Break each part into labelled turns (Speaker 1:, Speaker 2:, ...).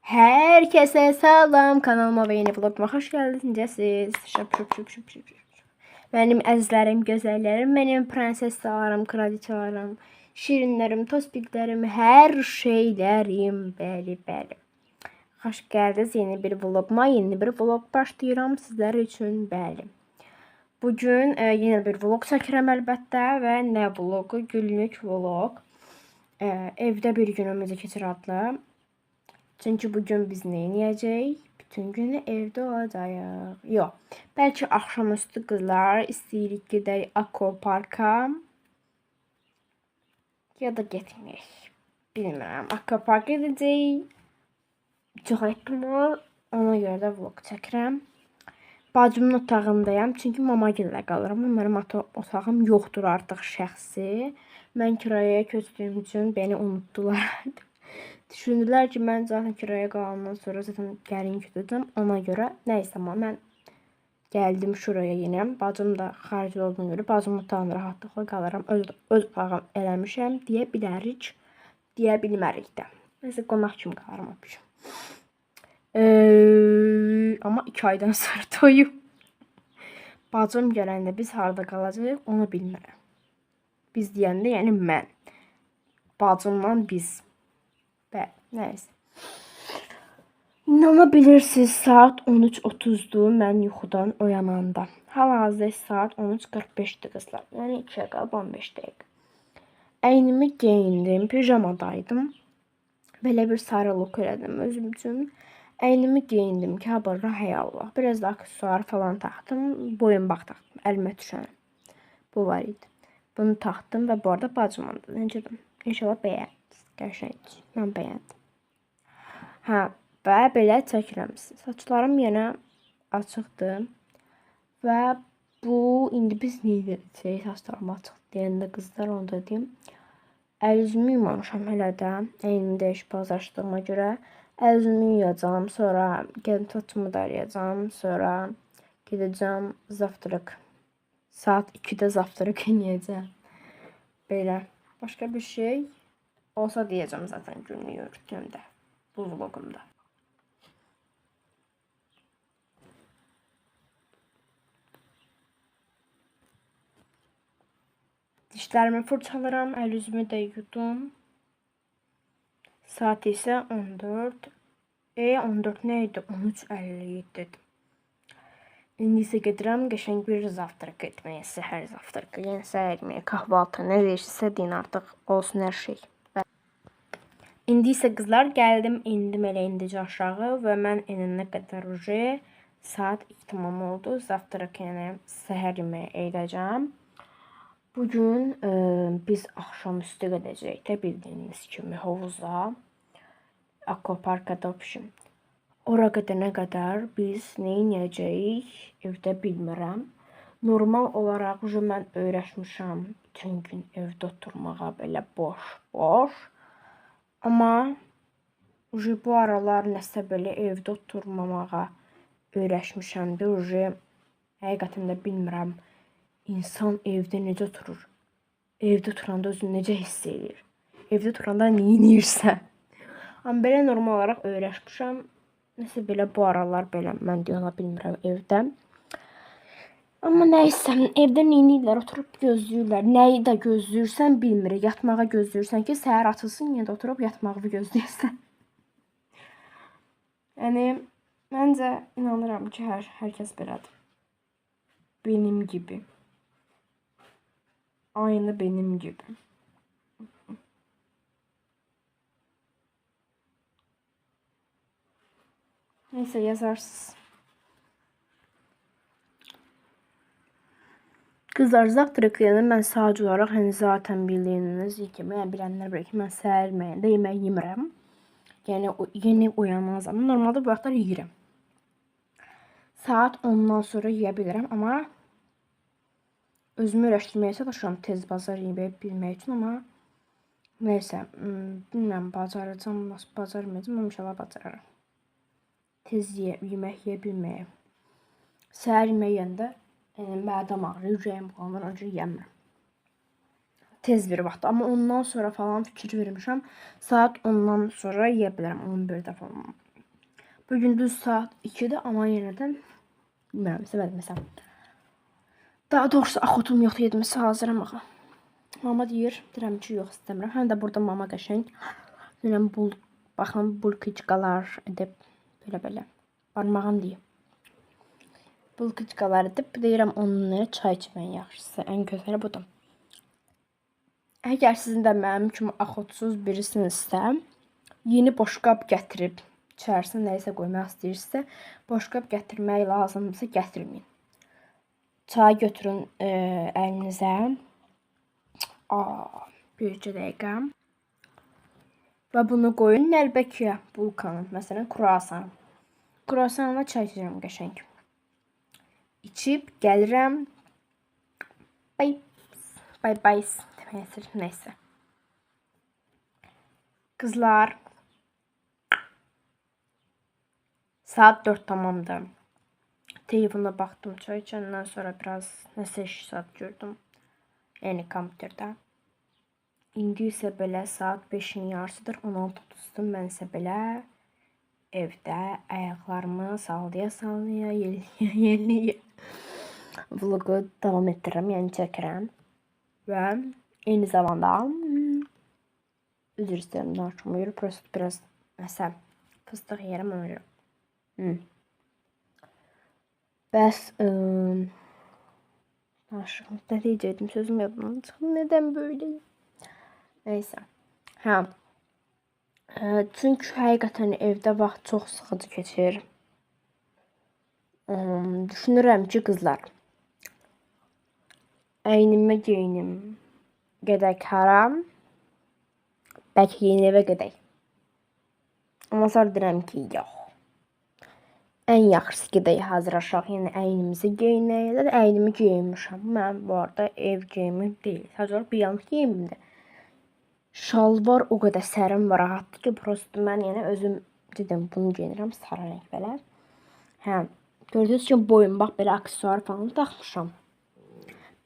Speaker 1: Herkese selam, kanalıma ve yeni vloguma hoş geldiniz. Benim əzizlərim, gözəllərim, benim prenseslarım, kraliçalarım, şirinlərim, tospiklərim, hər şeylərim, bəli. Xoş gəldiniz yeni bir vloguma, yeni bir vlog başlayıram sizlər üçün, bəli. Bugün yeni bir vlog çəkirəm əlbəttə və nə vlogu? Günlük vlog. Evdə bir günümüzü keçir adlı. Çünkü bugün biz ne yiyeceğiz? Bütün günü evde olacağız. Yok. Belki akşamüstü kızlar isteyirik gidelim akvaparka. Ya da gitmeyek. Bilmiyorum. Akvaparka gideceğiz. Çok ehtimal. Ona göre de vlog çəkirəm. Bacımın otağındayım. Çünkü mama gilə qalıram. Mənim otağım yoxdur artıq şəxsi. Mən kirayəyə köçdüyüm üçün beni unutdular. Düşündülər ki, mən zaten kiraya qalandan sonra zaten gəlin götürəcəm. Ona görə nəysə amma mən gəldim şuraya yenə. Bacım da xaricdə olduğuna görə bacımın otağında rahatlıqla qalaram. Öz otağım eləmişəm deyə bilərik. Deyə bilmərik də. Nəsə qonaq kimi qalaram apışım. Amma 2 aydan sonra toyum. Bacım gələndə biz harda qalacağıq onu bilmirəm. Biz deyəndə yəni mən. Bacımla biz. Neyse. İnanabilirsiniz saat 13:30'du mən yuxudan oyananda. Hal-hazırda saat 13:45'dir qızlar. Yəni 2-yə qalıb 15 dəqiqə. Əynimi geyindim, pijamadaydım. Belə bir sarı look elədim özüm üçün. Əynimi geyindim ki, habara hay Allah. Biraz da aksesuar falan taxdım. Boyunbaq taxdım, əlimə düşən. Bu var idi. Bunu taxdım və bu arada bacımındır. Necədir? İnşallah bəyəndiniz. Qəşəng. Mən bəyəndim. Hə, və belə çəkirəm. Saçlarım yenə açıqdır. Və bu indi biz nə edəcəyik? Saçlarım açıq deyəndə qızlar onu da deyim. Əl-üzümü yumamışam hələ də. Əynimi dəyişib bazarlaşdığıma görə əl-üzümü yuyacağam, sonra gəlin saçımı da arayacağam, sonra gedəcəm zavtrak. Saat 2-də zavtrak yeyəcəm. Belə. Başqa bir şey olsa deyəcəm zaten günlük örtüyümdə. Bu vlogumda. Dişlərimi fırçalıram, əl-üzümü də yudum. Saat isə 14. 14 nə idi? 13:57 dedim. İndi isə gedirəm qəşəng bir zavtrak etməyə, səhər zavtrakı. Yəni səhər yeməyi, kahvaltı, nə deyirsə deyin artıq olsun hər şey. İndi isə qızlar gəldim, indim elə indicə aşağı və mən enənə qədər saat 2 tamam oldu. Zavtrak yəni səhər yeməyi edəcəm. Bugün biz axşamüstü gedəcəyik də bildiyiniz kimi hovuza. Akvaparkada opşum. Ora gedənə qədər biz nə edəcəyik evdə bilmirəm. Normal olaraq mən öyrəşmişəm bütün gün evdə oturmağa belə boş. Amma bu aralar nəsə belə evdə oturmamağa öyrəşmişəmdir. Həqiqətən də bilmirəm. İnsan evdə necə oturur? Evdə oturanda özünü necə hiss edir? Evdə oturanda nə edirsə? Amma belə normal olaraq öyrəşmişəm. Nəsə belə bu aralar belə mən deyə bilmirəm evdə. Amma nəysə, evdə neynirlər, oturub gözləyirlər. Nəyi də gözləyirsən bilmirik. Yatmağa gözləyirsən ki, səhər açılsın, yenə də oturub yatmağı gözləyirsən. Yəni, məncə inanıram ki, hər kəs belədir. Benim gibi. Aynı benim gibi. Neyse yazarsınız. Kızlar zavtrak yəni mən sadəcə olaraq hani zaten bildiyiniz kimi, yəni bilənlər bilir ki, mən səhər yeməyində yemək yemirəm. Yəni yeni uyanan zaman normalda bu vaxtlar yeyirəm. Saat 10'dan sonra yeyə bilirəm, amma özümü öyrəşdirməyə çalışıram tez bazar yeməyə bilmək üçün, amma nəysə, bilmirəm bacaracam, nasıl bacarmayacam, amma inşallah bacararam. Tez yemək yeyə bilməyə. Səhər yemək yeyəndə mədəm ağrır, ürəyim bulanır, öncə yeyəmirəm. Tez bir vaxt, amma ondan sonra falan fikir vermişəm. Saat 10'dan sonra yeyə bilərəm, 11'də falan. Bugün düz saat 2'dir, amma yenə də bilmirəm, sevmədim məsələn. Daha doğrusu axotum yoxdur, yedimisi hazıram ağa. Mama deyirəm ki, yox istəmirəm. Həm də burada mama qəşəng. Deyirəm baxın bulkiçkalar edib belə barmağım deyir. Bulkiçkalar edib deyirəm onunla çay içmək yaxşısı. Ən gözəli budur. Əgər sizin də mənim kimi axotsuz birisinizsə, yeni boşqab gətirib içərisinə nəyisə qoymaq istəyirsə, boşqab gətirmək lazımdırsa gətirməyin. Çay götürün əlinizə. Bircə dəqiqə. Və bunu qoyun nəlbəkiyə, bulkanın, məsələn, kruasan. Kruasanla çay içəcəm qəşəng. İçib gəlirəm. Bye deməyə istəyirəm, nəysə. Qızlar, saat 4 tamamdır. Telefona baxdım, çay içəndən sonra biraz nəsə iş saat gördüm. Yəni kompüterdə. İndi isə belə saat 5-in yarısıdır, 16:30-dur. Mən isə belə evdə ayaqlarımı sallaya yelləyə vlogu davam etdirirəm, yəni çəkirəm. Və eyni zamanda üzr istəyirəm, danışmama görə prosto biraz nəsə fıstıq yeyirəm ona görə. Bəs danışım, nə deyəcəkdim, sözüm yadımdan çıxdı, nədən böyleyim? Nəysə. Çünki həqiqətən evdə vaxt çox sıxıcı keçir. Düşünürəm ki, qızlar, əynimə geyinim, gedək haram, bəlkə yeni evə gedək. Amma sonra deyirəm ki, yox. Ən yaxşısı gedək hazırlaşaq, yəni əynimizi geyinək. Zaten əynimi geyinmişəm. Mən bu arada ev geyimi deyil. Sadəcə bir yanlış geyimimdir. Şalvar o qədər sərin və rahatdır ki, prosto mən yəni özüm dedim bunu geyinirəm, sarı rəng belə. Gördüyünüz kimi boyum bax belə aksesuar falan taxmışam.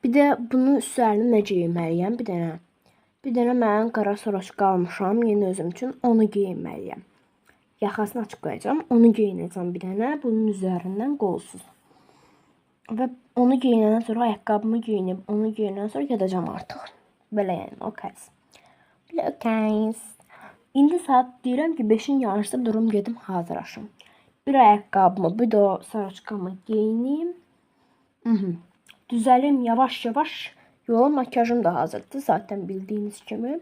Speaker 1: Bir də bunun üstlərinə nə geyinməliyəm? Bir dənə mən qara soroşka almışam yeni özüm üçün, onu geyinməliyəm. Yaxasını açıq qoyacağam, onu geyinəcəm bir dənə, bunun üzərindən qolsuz. Və onu geyinəndən sonra ayaqqabımı geyinib, onu geyinəndən sonra gedəcəm artıq. Belə yəni, okey. İndi saat deyirəm ki, 5-in yarısı durum gedim hazırlaşım. Bir ayaqqabımı, bir də o soroşkamı geyinim. Düzəlim yavaş-yavaş. Yola makyajım da hazırdır zaten bildiyiniz kimi.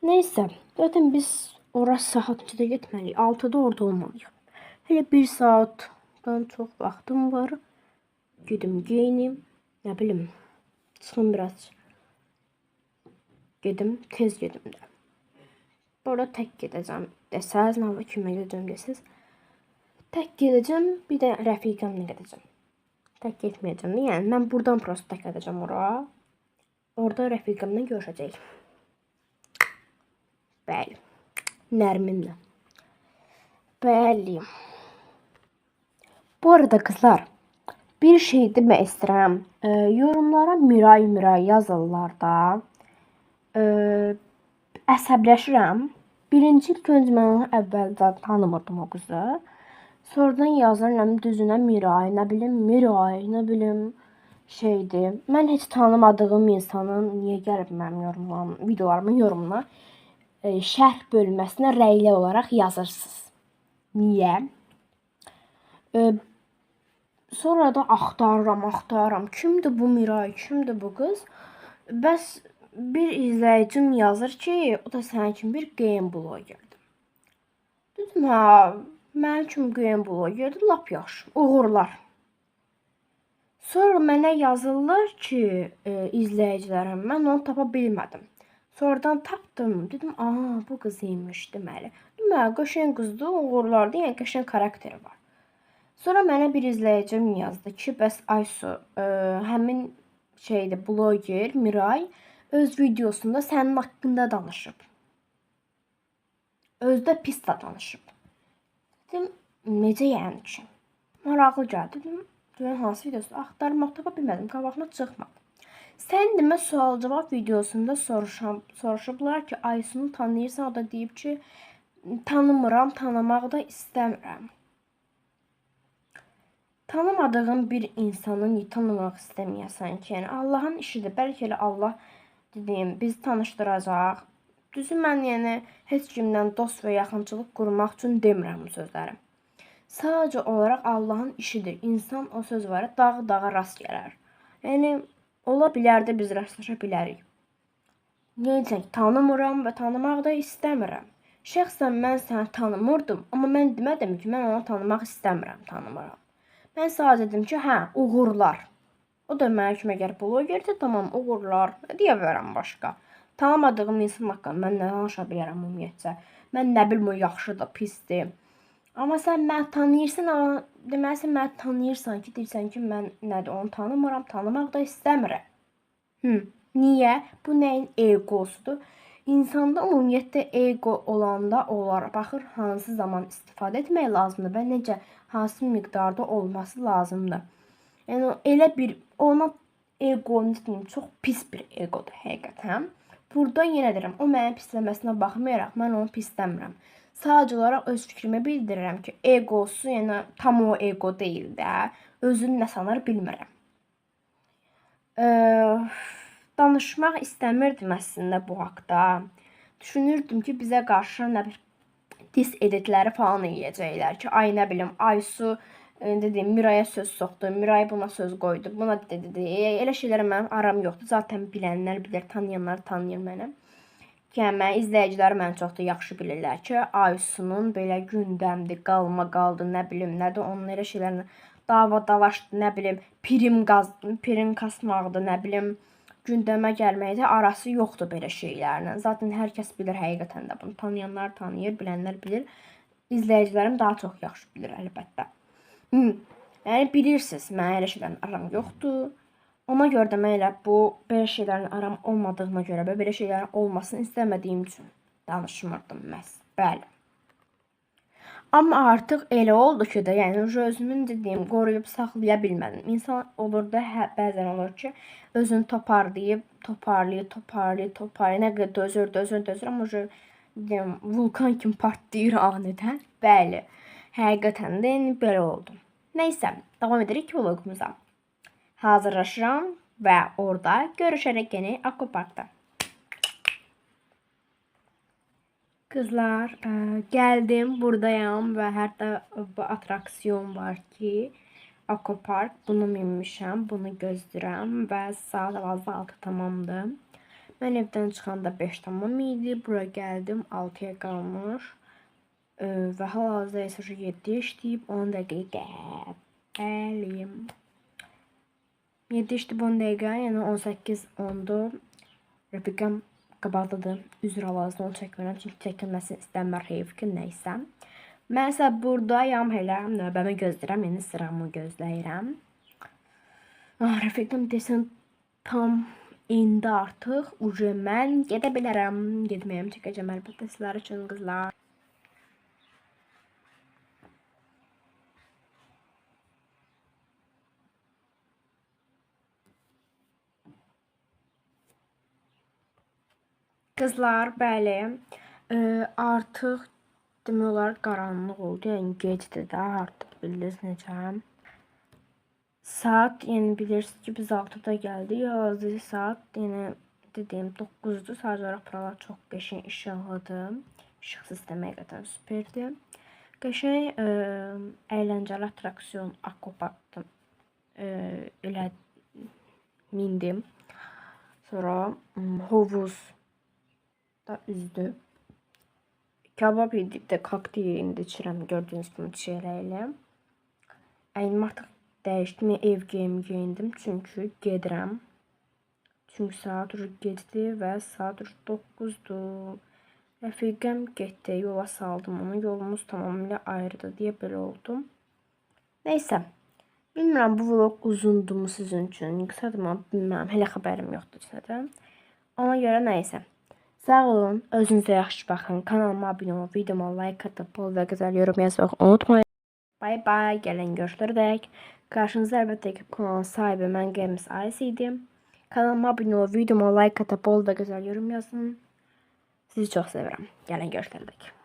Speaker 1: Neysə, zaten biz ora saat 2-də getməliyik. 6-da orada olmalıyıq. Hələ 1 saatdan çox vaxtım var. Gedim geyinim. Nə bilim, çıxım biraz. Gedim, tez gedim də. Burada tək gedəcəm desəz, nə kimə gedəcəm desəz. Tək gedəcəm, bir də rəfiqəmlə gedəcəm. Tək getməyəcəm. Yəni mən buradan prosto tək gedəcəm ora. Orada rəfiqəmlə görüşəcəyik. Bəli. Nərminlə. Bəli. Bu arada qızlar, bir şey demək istəyirəm. Yorumlara Miray yazırlar da. Əsəbləşirəm. Birinci ilk öncə mən onu əvvəldən tanımırdım o qızı. Sonradan yazıram düzünə Miray, nə bilim şeydir. Mən heç tanımadığım insanın niyə gəlib mənim videolarımın yorumuna şərh bölməsinə rəyli olaraq yazırsınız. Niyə? Sonra da axtarıram. Kimdir bu Miray, kimdir bu qız? Bəs bir izləyicim yazır ki, o da sənin kimi bir game blogerdir. Dedim, mənim kimi game blogerdir, lap yaxşı, uğurlar. Sonra mənə yazırlar ki, izləyicilərim, mən onu tapa bilmədim. Sonradan tapdım, dedim, bu qız imiş deməli. Deməli, qəşəng qızdır, uğurlardır, yəni qəşəng karakteri var. Sonra mənə bir izləyicim yazdı ki, bəs Aysu, həmin bloger Miray öz videosunda sənin haqqında danışıb. Özdə pis də danışıb. Dedim, necə yəni ki? Maraqlı gəldi, dedim, hansı videosu? Axtarmaq tapa bilmədim, qabağıma çıxmadı. Sən demə sual-cavab videosunda soruşublar ki, Aysunu tanıyırsan, o da deyib ki, tanımıram, tanımaq da istəmirəm. Tanımadığın bir insanı niyə tanımaq istəməyəsən ki? Yəni Allahın işidir. Bəlkə elə Allah bizi tanışdıracaq. Düzü mən heç kimdən dost və yaxınçılıq qurmaq üçün demirəm bu sözləri. Sadəcə olaraq Allahın işidir. İnsan o söz var, dağa rast gələr. Yəni ola bilər də biz rastlaşa bilərik. Neysə, tanımıram və tanımaq da istəmirəm. Şəxsən mən səni tanımırdım, amma mən demədim ki, mən onu tanımaq istəmirəm, tanımıram. Mən sadəcə dedim ki, hə, uğurlar. O da mənə kimi əgər blogerdir, tamam, uğurlar. Nə deyə bilərəm başqa? Tanımadığım insan haqqında mən nə danışa bilərəm ümumiyyətcə? Mən nə bilim, o yaxşıdır, pisdir. Amma sən məni tanıyırsan, amma deməli sən məni tanıyırsan ki, deyirsən ki, mən nədir, onu tanımıram, tanımaq da istəmirəm. Niyə? Bu nəyin egosudur? İnsanda ümumiyyətlə ego olanda olar. Baxır, hansı zaman istifadə etmək lazımdır və necə, hansı miqdarda olması lazımdır. Yəni elə bir ona ego çox pis bir egodur həqiqətən. Burada yenə deyirəm, o mənim pisləməsinə baxmayaraq mən onu pisləmirəm. Sadəcə olaraq öz fikrimi bildirirəm ki, egosu, yəni tam o ego deyil də, özünü nə sanır bilmirəm. Danışmaq istəmirdim əslində bu haqda. Düşünürdüm ki, bizə qarşı nə bir dis editləri falan eləyəcəklər ki, ay nə bilim, Aysu Miraya söz soxdu, Miray buna söz qoydu, buna dedi. Elə şeylərə mənim aram yoxdur. Zaten bilənlər bilir, tanıyanlar tanıyır məni. Yəni mən izləyicilər məni çox da yaxşı bilirlər ki, Aysunun belə gündəmdir, qalma qaldı, nə bilim, nədir, onun elə şeylərlə dava dalaşdı, nə bilim, prim kasmaqdı, nə bilim, gündəmə gəlməkdə arası yoxdur belə şeylərlə. Zaten hər kəs bilir həqiqətən də bunu. Tanıyanlar tanıyır, bilənlər bilir. İzləyicilərim daha çox yaxşı bilir əlbəttə. Yəni bilirsiniz, mənə elə şeylərin aram yoxdur. Ona görə də mən elə bu belə şeylərin aram olmadığına görə və belə şeylərin olmasını istəmədiyim üçün danışmırdım məhz. Bəli. Amma artıq elə oldu ki də, yəni özümün dediyim qoruyub saxlaya bilmədim. İnsan olur da, bəzən olur ki, özünü toparlayıb, nə qədər dözür, amma vulkan kimi partlayır anidən. Bəli, həqiqətən də belə oldu. Neysə, davam edirik vlogumuza. Hazırlaşıram və orada görüşərək yeni Aquaparkda. Kızlar, gəldim, buradayam və hətta atraksiyon var ki, Aquapark. Bunu minmişəm, bunu gözləyirəm və saat 6 tamamdır. Mən evdən çıxanda 5 tamam idi, bura gəldim, 6-ya qalmış. Və hal-hazırda isə 7 işləyib, 10 dəqiqə gəlim. 7 işləyib 10 dəqiqə, yəni 18-10'dur. Rəfiqəm qabaqdadır, üzr alazdı, onu çəkmirəm, çünki çəkilməsini istəmir heyf ki, nəysə. Mən isə buradayam, elə növbəmi gözləyirəm, yəni sıramı gözləyirəm. Rəfiqəm desən, tam indi artıq, mən gedə bilərəm, gedməyəm, çəkəcəm əlbəttə sizlər üçün qızlar. Qızlar, bəli, artıq demək olar qaranlıq oldu, yəni gecdir də artıq bilirsiniz necə. Saat, yəni bilirsiniz ki, biz 6'da gəldik, hazır saat, yəni dediyim 9'dur, sadəcə olaraq buralar çox qəşəng işıqlıdır. İşıq sistemi həqiqətən süperdir. Qəşəng əyləncəli atraksiyon Aquaparkda elə mindim. Sonra hovuz da üzdü. Kabab yedik də kokteyl indi içirəm, gördüyünüz kimi çiyələklə. Əynim artıq dəyişdim, ev geyindim, çünki gedirəm. Çünki saat gecdir və saat 9'dur. Rəfiqəm getdi, yola saldım onu, yolumuz tamamilə ayrıdır deyə belə oldum. Neysə, bilmirəm bu vlog uzundur mu sizin üçün, qısadır mı, bilmirəm, hələ xəbərim yoxdur sizə. Ona görə nəysə. Sağ olun, özünüzə yaxşı baxın, kanalıma abunə olun, videoma like atıb, bol və gözəl yorum yazmayı unutmayın. Bye bye, gələn görüşlərədək. Qarşınızda əlbəttə ki, kanalın sahibi mən Games Ice idim. Kanalıma abunə olun, videoma like atıb, bol və gözəl yorum yazın. Sizi çox sevirəm. Gələn görüşlərədək.